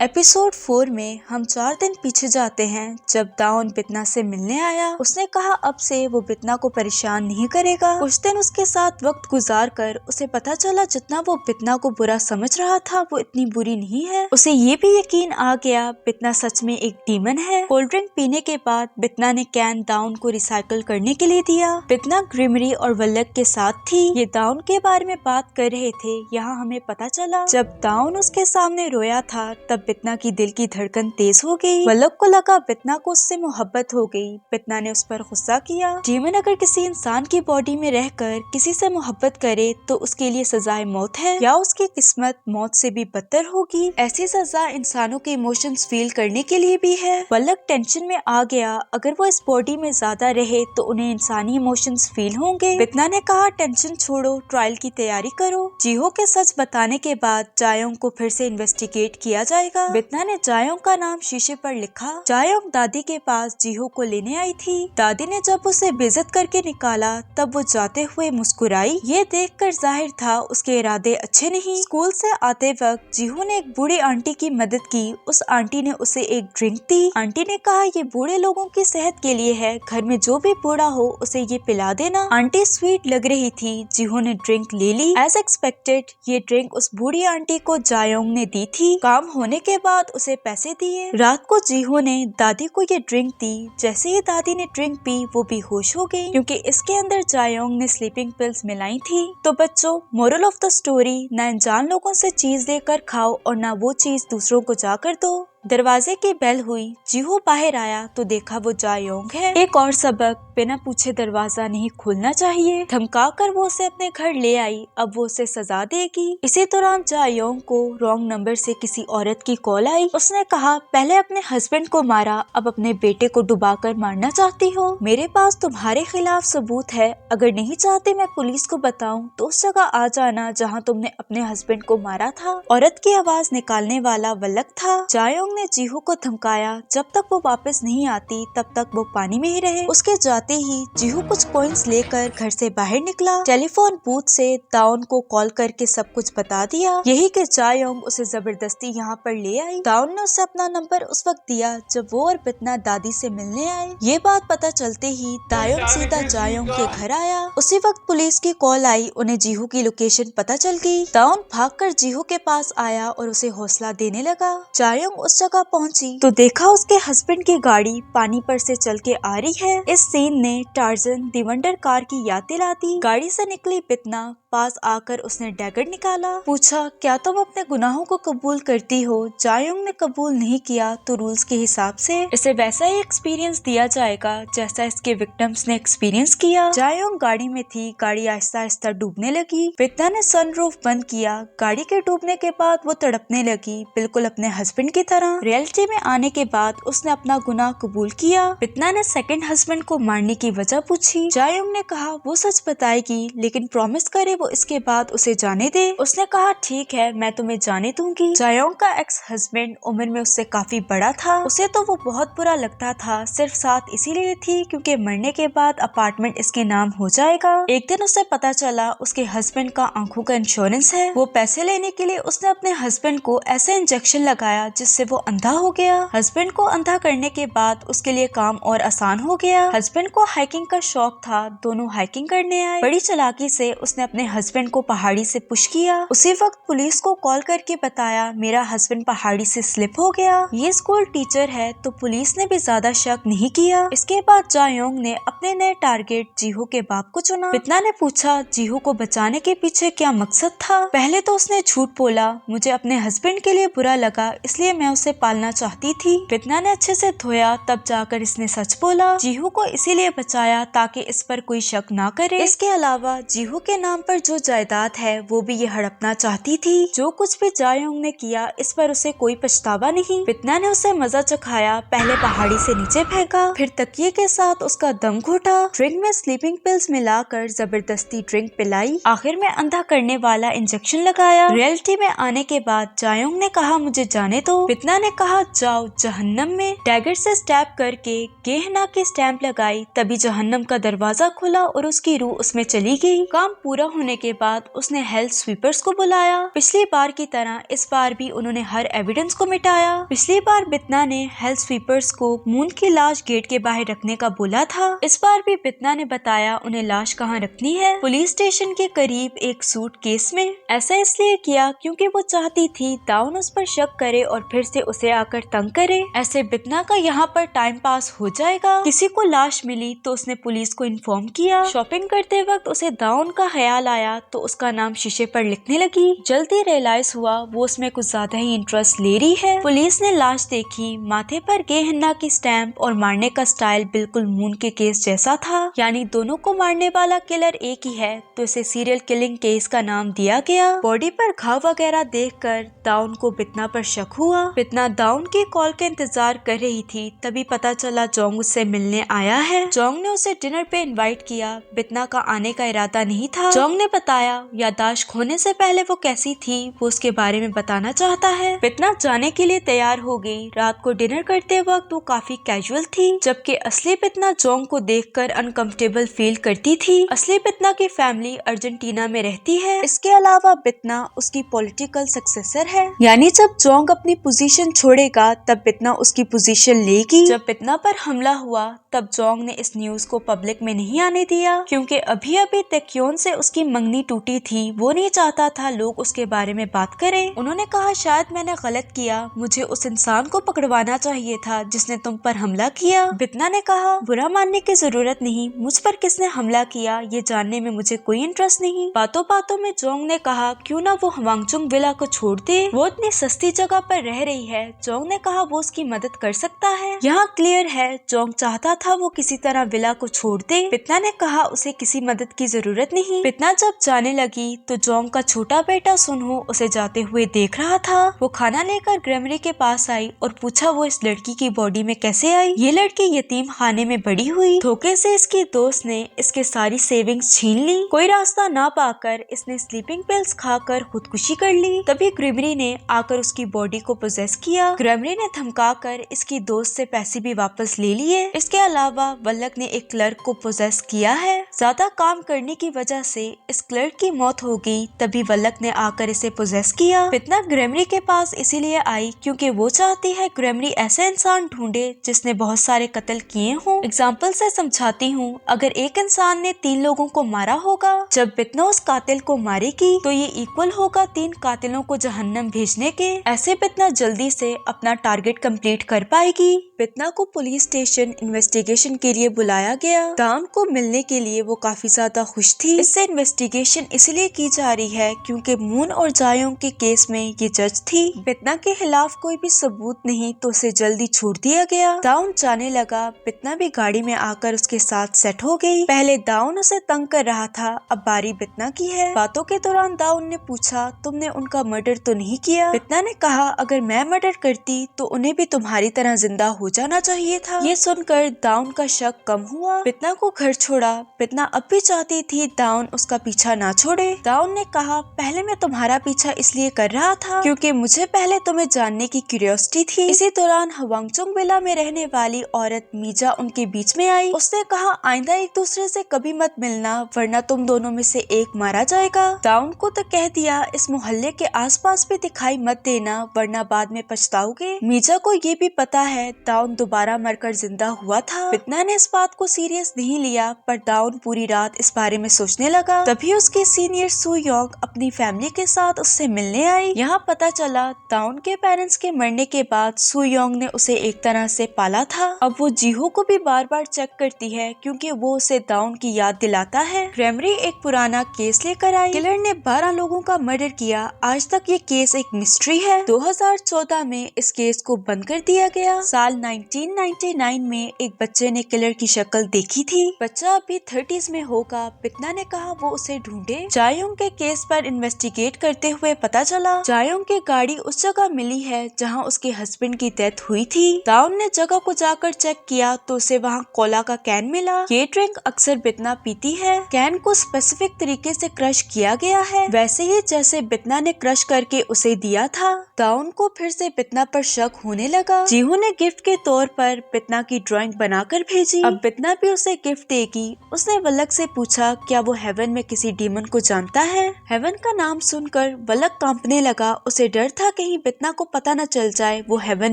Episode 4 में हम 4 दिन पीछे जाते हैं जब दाउन बितना से मिलने आया। उसने कहा अब से वो बितना को परेशान नहीं करेगा। कुछ दिन उसके साथ वक्त गुजार कर उसे पता चला जितना वो बितना को बुरा समझ रहा था वो इतनी बुरी नहीं है। उसे ये भी यकीन आ गया बितना सच में एक डीमन है। कोल्ड ड्रिंक पीने के बाद बितना ने कैन दाउन को रिसाइकिल करने के लिए दिया। बितना ग्रिमरी और वल्लक के साथ थी। ये दाउन के बारे में बात कर रहे थे। यहाँ हमें पता चला जब दाउन उसके सामने रोया था तब बितना की दिल की धड़कन तेज हो गई। वल्लक को लगा बितना को उससे मोहब्बत हो गई। बितना ने उस पर गुस्सा किया। डीमन अगर किसी इंसान की बॉडी में रहकर किसी से मोहब्बत करे तो उसके लिए सजाए मौत है या उसकी किस्मत मौत से भी बदतर होगी। ऐसी सजा इंसानों के इमोशंस फील करने के लिए भी है। वल्लक टेंशन में आ गया। अगर वो इस बॉडी में ज्यादा रहे तो उन्हें इंसानी इमोशंस फील होंगे। बितना ने कहा टेंशन छोड़ो, ट्रायल की तैयारी करो। जीहो के सच बताने के बाद जायोंग को फिर से इन्वेस्टिगेट किया जाएगा। बितना ने जायोंग का नाम शीशे पर लिखा। जायोंग दादी के पास जीहो को लेने आई थी। दादी ने जब उसे बेइज्जत करके निकाला तब वो जाते हुए मुस्कुराई। ये देखकर जाहिर था उसके इरादे अच्छे नहीं। स्कूल से आते वक्त जीहो ने एक बूढ़ी आंटी की मदद की। उस आंटी ने उसे एक ड्रिंक दी। आंटी ने कहा ये बूढ़े लोगों की सेहत के लिए है, घर में जो भी बूढ़ा हो उसे ये पिला देना। आंटी स्वीट लग रही थी। जीहो ने ड्रिंक ले ली। एज एक्सपेक्टेड ये ड्रिंक उस बूढ़ी आंटी को जायोंग ने दी थी। काम होने के बाद उसे पैसे दिए। रात को जीहो ने दादी को ये ड्रिंक दी। जैसे ही दादी ने ड्रिंक पी वो बेहोश हो गई क्योंकि इसके अंदर जायोंग ने स्लीपिंग पिल्स मिलाई थी। तो बच्चों, मोरल ऑफ द स्टोरी, ना अनजान लोगों से चीज लेकर खाओ और ना वो चीज दूसरों को जाकर दो। दरवाजे की बेल हुई। जीहो बाहर आया तो देखा वो जायोंग है। एक और सबक, बिना पूछे दरवाजा नहीं खोलना चाहिए। धमकाकर वो उसे अपने घर ले आई। अब वो उसे सजा देगी। इसी दौरान जायोंग को रॉन्ग नंबर से किसी औरत की कॉल आई। उसने कहा पहले अपने हस्बैंड को मारा, अब अपने बेटे को डुबाकर मारना चाहती हो। मेरे पास तुम्हारे खिलाफ सबूत है। अगर नहीं चाहती मैं पुलिस को बताऊं तो उस जगह आ जाना जहां तुमने अपने हस्बैंड को मारा था। औरत की आवाज निकालने वाला वल्लक था। जायोंग ने जीहो को धमकाया जब तक वो वापस नहीं आती तब तक वो पानी में ही रहे। उसके जाते ही जीहो कुछ कॉइंस लेकर घर से बाहर निकला। टेलीफोन बूथ से दाउन को कॉल करके सब कुछ बता दिया। यही कि जायोंग उसे जबरदस्ती यहाँ पर ले आई। दाउन ने उसे अपना नंबर उस वक्त दिया जब वो और बितना दादी से मिलने आए। ये बात पता चलते ही दाउन सीधा जायोंग के घर आया। उसी वक्त पुलिस की कॉल आई। उन्हें जीहो की लोकेशन पता चल गई। दाउन भागकर जीहो के पास आया और उसे हौसला देने लगा। जायोंग उस जगह पहुंची तो देखा उसके हस्बैंड की गाड़ी पानी पर से चल के आ रही है। इस सीन ने टार्जन दी वंडर कार की याद दिला दी। गाड़ी से निकली बितना। पास आकर उसने डैगर निकाला। पूछा क्या तुम अपने गुनाहों को कबूल करती हो? जायोंग ने कबूल नहीं किया तो रूल्स के हिसाब से इसे वैसा ही एक्सपीरियंस दिया जाएगा जैसा इसके विक्टिम्स ने एक्सपीरियंस किया। जायोंग गाड़ी में थी। गाड़ी आहिस्ता आहिस्ता डूबने लगी। बितना ने सनरूफ बंद किया। गाड़ी के डूबने के बाद वो तड़पने लगी, बिल्कुल अपने हस्बैंड की तरह। रियलिटी में आने के बाद उसने अपना गुनाह कबूल किया। बितना ने सेकंड हस्बैंड को मारने की वजह पूछी। जायोंग ने कहा वो सच बताएगी लेकिन प्रॉमिस करे वो इसके बाद उसे जाने दे। उसने कहा ठीक है मैं तुम्हें जाने दूंगी। जायोंग का एक्स हस्बैंड उम्र में उससे काफी बड़ा था। उसे तो वो बहुत बुरा लगता था। सिर्फ साथ इसीलिए थी क्योंकि मरने के बाद अपार्टमेंट इसके नाम हो जाएगा। एक दिन उसे पता चला उसके हस्बैंड का आंखों का इंश्योरेंस है। वो पैसे लेने के लिए उसने अपने हस्बैंड को ऐसा इंजेक्शन लगाया जिससे वो अंधा हो गया। हस्बैंड को अंधा करने के बाद उसके लिए काम और आसान हो गया। हस्बैंड को हाइकिंग का शौक था। दोनों हाइकिंग करने आए। बड़ी चालाकी से उसने अपने हस्बैंड को पहाड़ी से पुश किया। उसी वक्त पुलिस को कॉल करके बताया मेरा हस्बैंड पहाड़ी से स्लिप हो गया। ये स्कूल टीचर है तो पुलिस ने भी ज्यादा शक नहीं किया। इसके बाद जायोंग ने अपने नए टारगेट जीहो के बाप को चुना। बितना ने पूछा जीहो को बचाने के पीछे क्या मकसद था? पहले तो उसने झूठ बोला, मुझे अपने हस्बैंड के लिए बुरा लगा इसलिए मैं उसे पालना चाहती थी। बितना ने अच्छे से धोया तब जाकर इसने सच बोला। जीहू को इसीलिए बचाया ताकि इस पर कोई शक ना करे। इसके अलावा जीहू के नाम पर जो जायदाद है वो भी ये हड़पना चाहती थी। जो कुछ भी जायोंग ने किया इस पर उसे कोई पछतावा नहीं। बितना ने उसे मजा चखाया। पहले पहाड़ी से नीचे फेंका, फिर तकिए के साथ उसका दम घोटा, ड्रिंक में स्लीपिंग पिल्स मिलाकर जबरदस्ती ड्रिंक पिलाई, आखिर में अंधा करने वाला इंजेक्शन लगाया। रियलिटी में आने के बाद जायोंग ने कहा मुझे जाने दो। बितना ने कहा जाओ जहन्नम में। डैगर से स्टैब करके गेहना की स्टैंप लगाई। तभी जहन्नम का दरवाजा खुला और उसकी रूह उसमें चली गई। काम पूरा होने होने के बाद उसने हेल्थ स्वीपर्स को बुलाया। पिछली बार की तरह इस बार भी उन्होंने हर एविडेंस को मिटाया। पिछली बार बितना ने हेल्थ स्वीपर्स को मून की लाश गेट के बाहर रखने का बोला था। इस बार भी बितना ने बताया उन्हें लाश कहाँ रखनी है, पुलिस स्टेशन के करीब एक सूटकेस में। ऐसा इसलिए किया क्योंकि वो चाहती थी दाउन उस पर शक करे और फिर से उसे आकर तंग करे। ऐसे बितना का यहाँ पर टाइम पास हो जाएगा। किसी को लाश मिली तो उसने पुलिस को इन्फॉर्म किया। शॉपिंग करते वक्त उसे दाउन का ख्याल आया तो उसका नाम शीशे पर लिखने लगी। जल्दी रियलाइज हुआ वो उसमें कुछ ज्यादा ही इंटरेस्ट ले रही है। पुलिस ने लाश देखी, माथे पर गे हिन्ना की स्टैम्प और मारने का स्टाइल बिल्कुल मून के केस जैसा था, यानी दोनों को मारने वाला किलर एक ही है, तो इसे सीरियल किलिंग केस का नाम दिया गया। बॉडी पर घाव वगैरह देखकर दाउन को बितना पर शक हुआ। बितना दाउन की कॉल का इंतजार कर रही थी, तभी पता चला जोंग उससे मिलने आया है। जोंग ने उसे डिनर पे इनवाइट किया। बितना का आने का इरादा नहीं था। जोंग ने बताया याददाश्त खोने से पहले वो कैसी थी वो उसके बारे में बताना चाहता है। बितना जाने के लिए तैयार हो गई। रात को डिनर करते वक्त वो काफी कैजुअल थी, जबकि असली बितना जोंग को देखकर अनकंफर्टेबल फील करती थी। असली बितना की फैमिली अर्जेंटीना में रहती है। इसके अलावा बितना उसकी पॉलिटिकल सक्सेसर है, यानी जब जोंग अपनी पोजीशन छोड़ेगा तब बितना उसकी पोजीशन लेगी। जब बितना पर हमला हुआ तब जोंग ने इस न्यूज को पब्लिक में नहीं आने दिया, क्योंकि अभी अभी तक्योन से उसकी मंगनी टूटी थी। वो नहीं चाहता था लोग उसके बारे में बात करें। उन्होंने कहा शायद मैंने गलत किया, मुझे उस इंसान को पकड़वाना चाहिए था जिसने तुम पर हमला किया। बितना ने कहा बुरा मानने की जरूरत नहीं, मुझ पर किसने हमला किया ये जानने में मुझे कोई इंटरेस्ट नहीं। बातों बातों में जोंग ने कहा क्यों ना वो हवांगचुंग विला को छोड़ दे, वो इतनी सस्ती जगह पर रह रही है। जोंग ने कहा वो उसकी मदद कर सकता है। यहाँ क्लियर है जोंग चाहता था वो किसी तरह विला को छोड़ दे। बितना ने कहा उसे किसी मदद की जरूरत नहीं। बितना जब जाने लगी तो जोंग का छोटा बेटा सुनहो उसे जाते हुए देख रहा था। वो खाना लेकर ग्रेमरी के पास आई और पूछा वो इस लड़की की बॉडी में कैसे आई। ये लड़की यतीम खाने में बड़ी हुई, धोखे से इसकी दोस्त ने इसके सारी सेविंग्स छीन ली। कोई रास्ता ना पाकर इसने स्लीपिंग पिल्स खाकर खुदकुशी कर ली। तभी ग्रेमरी ने आकर उसकी बॉडी को पोजेस किया। ग्रेमरी ने धमकाकर इसकी दोस्त से पैसे भी वापस ले लिए। इसके अलावा वल्लक ने एक क्लर्क को पोजेस किया है। ज्यादा काम करने की वजह से इस क्लर्क की मौत हो गई। तभी वल्लक ने आकर इसे पोजेस किया। बितना ग्रेमरी के पास इसीलिए आई क्योंकि वो चाहती है ग्रेमरी ऐसा इंसान ढूंढे जिसने बहुत सारे कत्ल किए हों। एग्जाम्पल से समझाती हूँ, अगर एक इंसान ने 3 लोगों को मारा होगा, जब बितना उस कातिल को मारेगी तो ये इक्वल होगा 3 कातिलों को जहन्नम भेजने के। ऐसे बितना जल्दी से अपना टारगेट कंप्लीट कर पाएगी। बितना को पुलिस स्टेशन इन्वेस्टिगेशन के लिए बुलाया गया। दाउन को मिलने के लिए वो काफी ज्यादा खुश थी। इससे इन्वेस्टिगेशन इसलिए की जा रही है क्योंकि मून और जायोंग के केस में ये जज थी। बितना के खिलाफ कोई भी सबूत नहीं तो उसे जल्दी छोड़ दिया गया। दाउन जाने लगा। बितना भी गाड़ी में आकर उसके साथ सेट हो गई। पहले दाउन उसे तंग कर रहा था, अब बारी बितना की है। बातों के दौरान दाउन ने पूछा तुमने उनका मर्डर तो नहीं किया। बितना ने कहा अगर मैं मर्डर करती तो उन्हें भी तुम्हारी तरह जिंदा हो जाना चाहिए था। ये सुनकर दाउन का शक कम हुआ। बितना को घर छोड़ा। बितना अब भी चाहती थी दाउन उसका पीछा ना छोड़े। दाउन ने कहा पहले मैं तुम्हारा पीछा इसलिए कर रहा था क्योंकि मुझे पहले तुम्हें जानने की क्यूरियोसिटी थी। इसी दौरान हवांगचुंग विला में रहने वाली औरत मीजा उनके बीच में आई। उसने कहा आइंदा एक दूसरे से कभी मत मिलना वरना तुम दोनों में से एक मारा जाएगा। दाउन को तो कह दिया इस मोहल्ले के आसपास भी दिखाई मत देना वरना बाद में पछताओगे। मीजा को ये भी पता है दाउन दोबारा मरकर जिंदा हुआ था। बितना ने इस बात को सीरियस नहीं लिया, पर दाउन पूरी रात इस बारे में सोचने लगा। तभी उसके सीनियर सू योंग अपनी फैमिली के साथ उससे मिलने आई। यहाँ पता चला दाउन के पेरेंट्स के मरने के बाद सू योंग ने उसे एक तरह से पाला था। अब वो जीहो को भी बार बार चेक करती है क्योंकि वो उसे दाउन की याद दिलाता है। ग्रेमरी एक पुराना केस लेकर आई। किलर ने 12 लोगों का मर्डर किया। आज तक ये केस एक मिस्ट्री है। 2014 में इस केस को बंद कर दिया गया। साल 1999 में एक बच्चे ने किलर की शक्ल देखी थी। बच्चा अभी 30s में होगा। बितना ने कहा वो उसे ढूंढे। जायोंग के केस पर इन्वेस्टिगेट करते हुए पता चला जायोंग की गाड़ी उस जगह मिली है जहां उसके हस्बैंड की डेथ हुई थी। दाउन ने जगह को जाकर चेक किया तो उसे वहां कोला का कैन मिला। ये ड्रिंक अक्सर बितना पीती है। कैन को स्पेसिफिक तरीके से क्रश किया गया है, वैसे ही जैसे बितना ने क्रश करके उसे दिया था। दाउन को फिर से बितना पर शक होने लगा। जीहू ने गिफ्ट के तौर पर बितना की ड्राइंग बनाकर भेजी। अब बितना भी उसे गिफ्ट देगी। उसने वल्लक से पूछा क्या वो हेवन में किसी किसी डीमन को जानता है। हेवन का नाम सुनकर बलक कांपने लगा। उसे डर था कहीं बितना को पता न चल जाए वो हेवन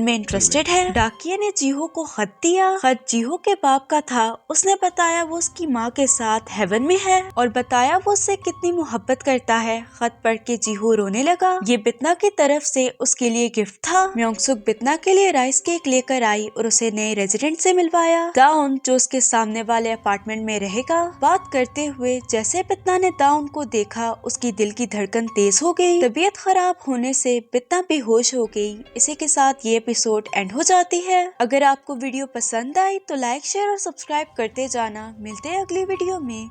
में इंटरेस्टेड है। डाकिया ने जीहो को खत दिया। खत जीहो के बाप का था। उसने बताया वो उसकी माँ के साथ हेवन में है और बताया वो उससे कितनी मोहब्बत करता है। खत पढ़ के जीहो रोने लगा। ये बितना की तरफ से उसके लिए गिफ्ट था। म्योंगसुक बितना के लिए राइस केक लेकर आई और उसे नए रेजिडेंट से मिलवाया। दाउन जो उसके सामने वाले अपार्टमेंट में रहेगा। बात करते हुए जैसे बितना ने दाउन को देखा उसकी दिल की धड़कन तेज हो गई। तबीयत खराब होने से बितना बेहोश हो गई। इसी के साथ ये एपिसोड एंड हो जाती है। अगर आपको वीडियो पसंद आई तो लाइक शेयर और सब्सक्राइब करते जाना। मिलते हैं अगली वीडियो में।